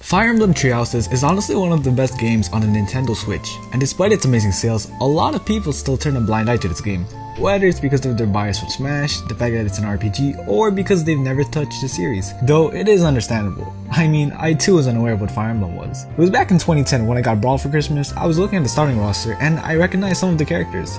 Fire Emblem Three Houses is honestly one of the best games on the Nintendo Switch, and despite its amazing sales, a lot of people still turn a blind eye to this game. Whether it's because of their bias with Smash, the fact that it's an RPG, or because they've never touched the series. Though it is understandable. I mean, I too was unaware of what Fire Emblem was. It was back in 2010 when I got Brawl for Christmas. I was looking at the starting roster and I recognized some of the characters.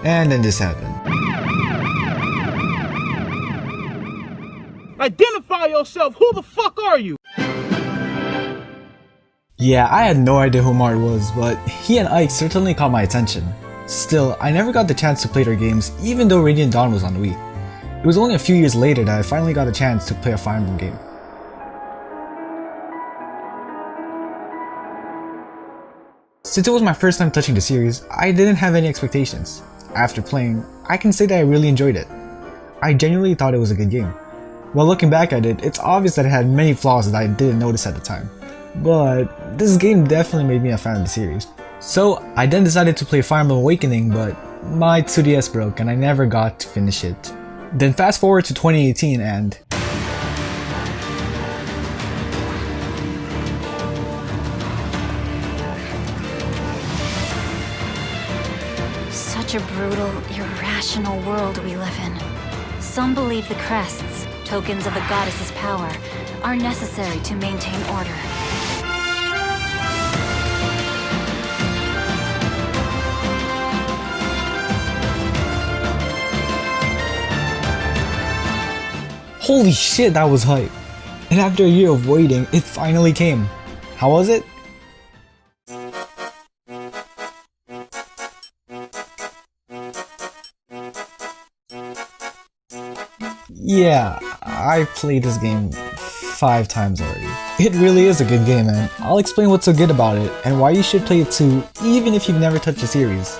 And then this happened. Identify yourself! Who the fuck are you? Yeah, I had no idea who Mart was, but he and Ike certainly caught my attention. Still, I never got the chance to play their games, even though Radiant Dawn was on Wii. It was only a few years later that I finally got a chance to play a Fire Emblem game. Since it was my first time touching the series, I didn't have any expectations. After playing, I can say that I really enjoyed it. I genuinely thought it was a good game. While looking back at it, it's obvious that it had many flaws that I didn't notice at the time. But this game definitely made me a fan of the series. So I then decided to play Fire Emblem Awakening, but my 2DS broke and I never got to finish it. Then fast forward to 2018 and such a brutal, irrational world we live in. Some believe the crests, tokens of the goddess's power, are necessary to maintain order. holy shit, that was hype. And after a year of waiting, it finally came. How was it? Yeah, I played this game 5 times already. It really is a good game, and I'll explain what's so good about it and why you should play it too, even if you've never touched the series.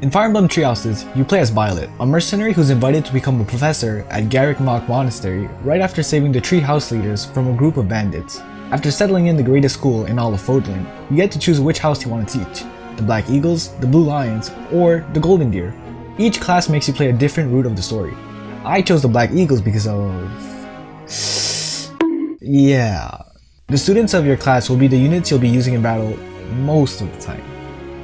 In Fire Emblem Three Houses, you play as Violet, a mercenary who's invited to become a professor at Garreg Mach Monastery right after saving the 3 house leaders from a group of bandits. After settling in the greatest school in all of Fortree, you get to choose which house you want to teach: the Black Eagles, the Blue Lions, or the Golden Deer. Each class makes you play a different route of the story. I chose the Black Eagles because of... yeah. The students of your class will be the units you'll be using in battle most of the time.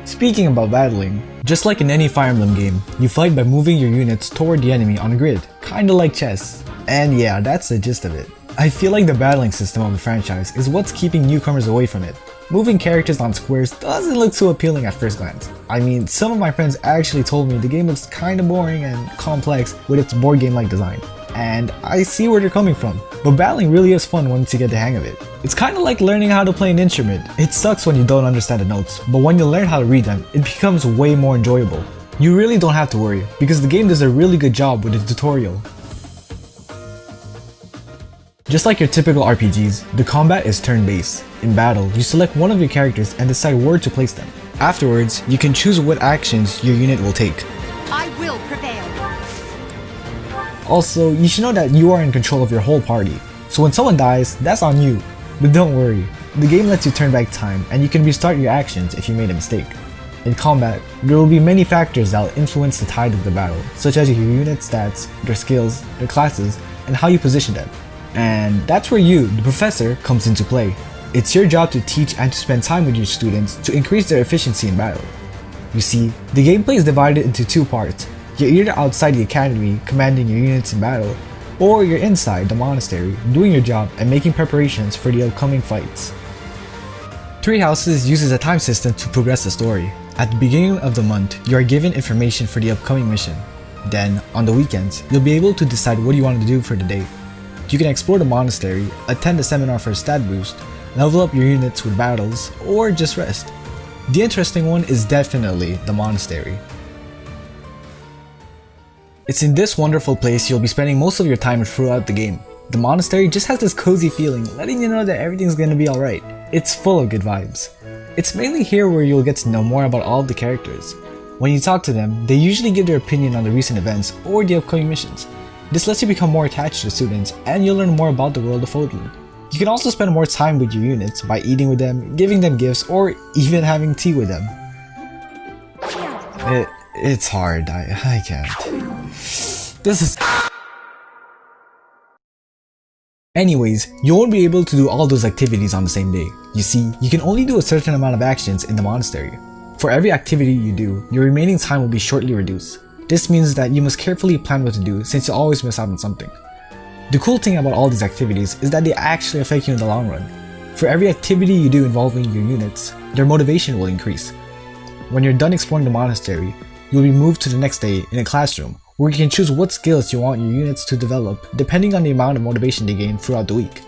Speaking about battling, just like in any Fire Emblem game, you fight by moving your units toward the enemy on a grid, kinda like chess. And yeah, that's the gist of it. I feel like the battling system of the franchise is what's keeping newcomers away from it. Moving characters on squares doesn't look too appealing at first glance. I mean, some of my friends actually told me the game looks kinda boring and complex with its board game-like design. And I see where they're coming from, but battling really is fun once you get the hang of it. It's kinda like learning how to play an instrument. It sucks when you don't understand the notes, but when you learn how to read them, it becomes way more enjoyable. You really don't have to worry, because the game does a really good job with the tutorial. Just like your typical RPGs, the combat is turn-based. In battle, you select one of your characters and decide where to place them. Afterwards, you can choose what actions your unit will take. I will prevail. Also, you should know that you are in control of your whole party, so when someone dies, that's on you. But don't worry, the game lets you turn back time and you can restart your actions if you made a mistake. In combat, there will be many factors that will influence the tide of the battle, such as your unit stats, their skills, their classes, and how you position them. And that's where you, the professor, comes into play. It's your job to teach and to spend time with your students to increase their efficiency in battle. You see, the gameplay is divided into 2 parts. You're either outside the academy commanding your units in battle, or you're inside the monastery doing your job and making preparations for the upcoming fights. Three Houses uses a time system to progress the story. At the beginning of the month, you are given information for the upcoming mission. Then, on the weekends, you'll be able to decide what you want to do for the day. You can explore the monastery, attend a seminar for a stat boost, level up your units with battles, or just rest. The interesting one is definitely the monastery. It's in this wonderful place you'll be spending most of your time throughout the game. The monastery just has this cozy feeling, letting you know that everything's gonna be alright. It's full of good vibes. It's mainly here where you'll get to know more about all of the characters. When you talk to them, they usually give their opinion on the recent events or the upcoming missions. This lets you become more attached to the students and you'll learn more about the world of Fortree. You can also spend more time with your units by eating with them, giving them gifts, or even having tea with them. It's hard, I can't. This is... Anyways, you won't be able to do all those activities on the same day. You see, you can only do a certain amount of actions in the monastery. For every activity you do, your remaining time will be shortly reduced. This means that you must carefully plan what to do since you always miss out on something. The cool thing about all these activities is that they actually affect you in the long run. For every activity you do involving your units, their motivation will increase. When you're done exploring the monastery, you'll be moved to the next day in a classroom where you can choose what skills you want your units to develop depending on the amount of motivation they gain throughout the week.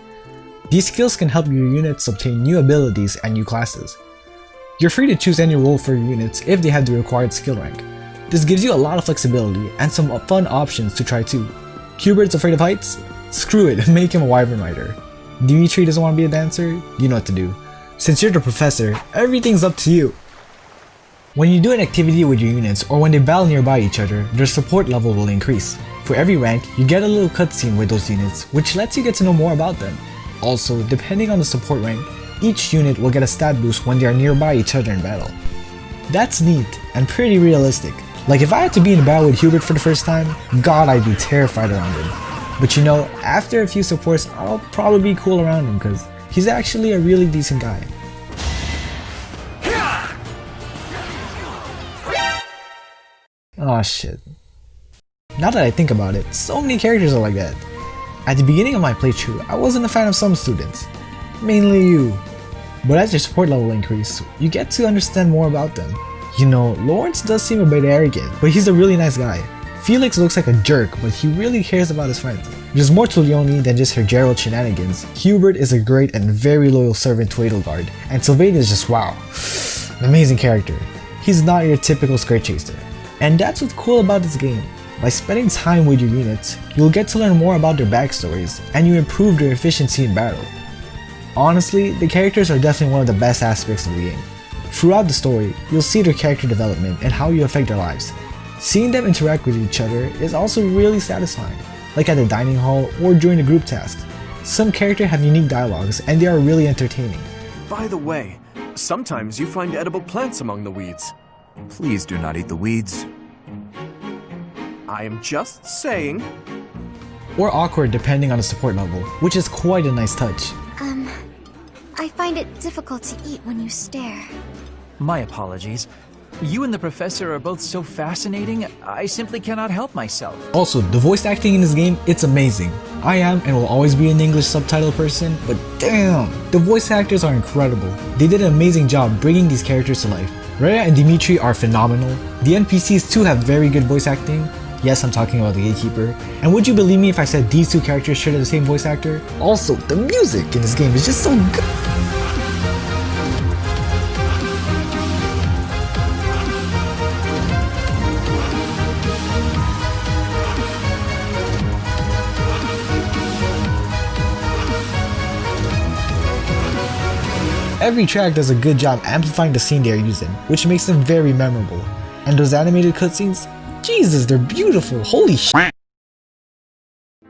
These skills can help your units obtain new abilities and new classes. You're free to choose any role for your units if they have the required skill rank. This gives you a lot of flexibility and some fun options to try too. Hubert's afraid of heights? Screw it, make him a wyvern rider. Dimitri doesn't want to be a dancer? You know what to do. Since you're the professor, everything's up to you. When you do an activity with your units or when they battle nearby each other, their support level will increase. For every rank, you get a little cutscene with those units, which lets you get to know more about them. Also, depending on the support rank, each unit will get a stat boost when they are nearby each other in battle. That's neat and pretty realistic. Like if I had to be in a battle with Hubert for the first time, god I'd be terrified around him. But you know, after a few supports, I'll probably be cool around him because he's actually a really decent guy. Aw shit. Now that I think about it, so many characters are like that. At the beginning of my playthrough, I wasn't a fan of some students. Mainly you. But as your support level increases, you get to understand more about them. You know, Lawrence does seem a bit arrogant, but he's a really nice guy. Felix looks like a jerk, but he really cares about his friends. There's more to Leonie than just her Gerald shenanigans. Hubert is a great and very loyal servant to Edelgard, and Sylvania is just wow. An amazing character. He's not your typical skirt chaser. And that's what's cool about this game. By spending time with your units, you'll get to learn more about their backstories, and you improve their efficiency in battle. Honestly, the characters are definitely one of the best aspects of the game. Throughout the story, you'll see their character development and how you affect their lives. Seeing them interact with each other is also really satisfying, like at the dining hall or during the group tasks. Some characters have unique dialogues and they are really entertaining. By the way, sometimes you find edible plants among the weeds. Please do not eat the weeds. I am just saying. Or awkward depending on the support level, which is quite a nice touch. I find it difficult to eat when you stare. My apologies. You and the professor are both so fascinating, I simply cannot help myself. Also, the voice acting in this game, it's amazing. I am and will always be an English subtitle person, but damn, the voice actors are incredible. They did an amazing job bringing these characters to life. Rhea and Dimitri are phenomenal. The NPCs too have very good voice acting. Yes, I'm talking about the Gatekeeper. And would you believe me if I said these two characters share the same voice actor? Also, the music in this game is just so good. Every track does a good job amplifying the scene they are using, which makes them very memorable. And those animated cutscenes? Jesus, they're beautiful, holy shit!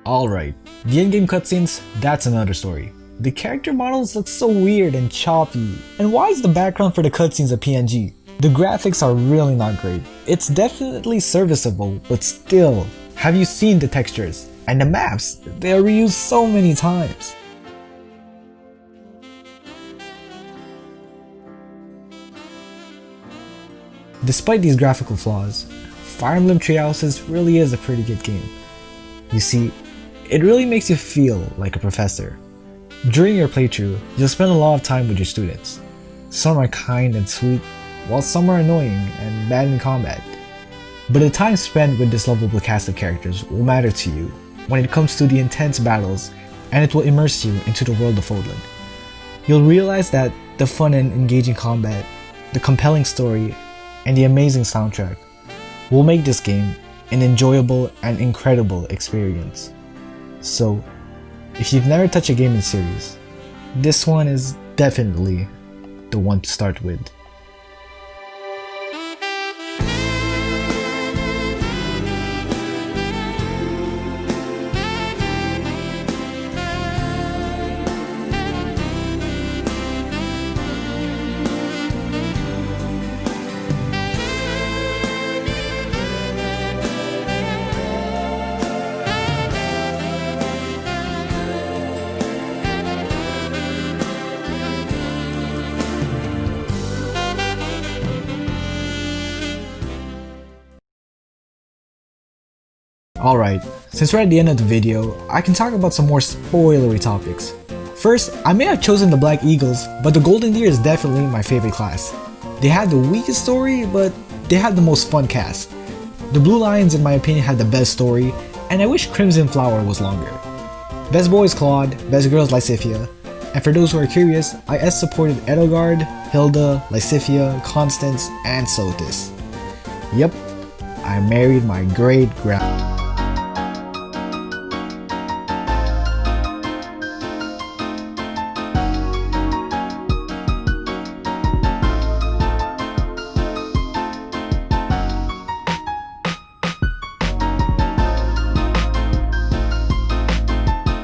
Alright, the in-game cutscenes, that's another story. The character models look so weird and choppy. And why is the background for the cutscenes a PNG? The graphics are really not great. It's definitely serviceable, but still. Have you seen the textures? And the maps? They are reused so many times. Despite these graphical flaws, Fire Emblem Three Houses really is a pretty good game. You see, it really makes you feel like a professor. During your playthrough, you'll spend a lot of time with your students. Some are kind and sweet, while some are annoying and bad in combat. But the time spent with this lovable cast of characters will matter to you when it comes to the intense battles, and it will immerse you into the world of Fodland. You'll realize that the fun and engaging combat, the compelling story, and the amazing soundtrack will make this game an enjoyable and incredible experience. So, if you've never touched a game in the series, this one is definitely the one to start with. Alright, since we're at the end of the video, I can talk about some more spoilery topics. First, I may have chosen the Black Eagles, but the Golden Deer is definitely my favorite class. They had the weakest story, but they had the most fun cast. The Blue Lions in my opinion had the best story, and I wish Crimson Flower was longer. Best boy is Claude, best girl is Lysithea, and for those who are curious, I supported Edelgard, Hilda, Lysithea, Constance, and Sotis. Yep, I married my great-grandma.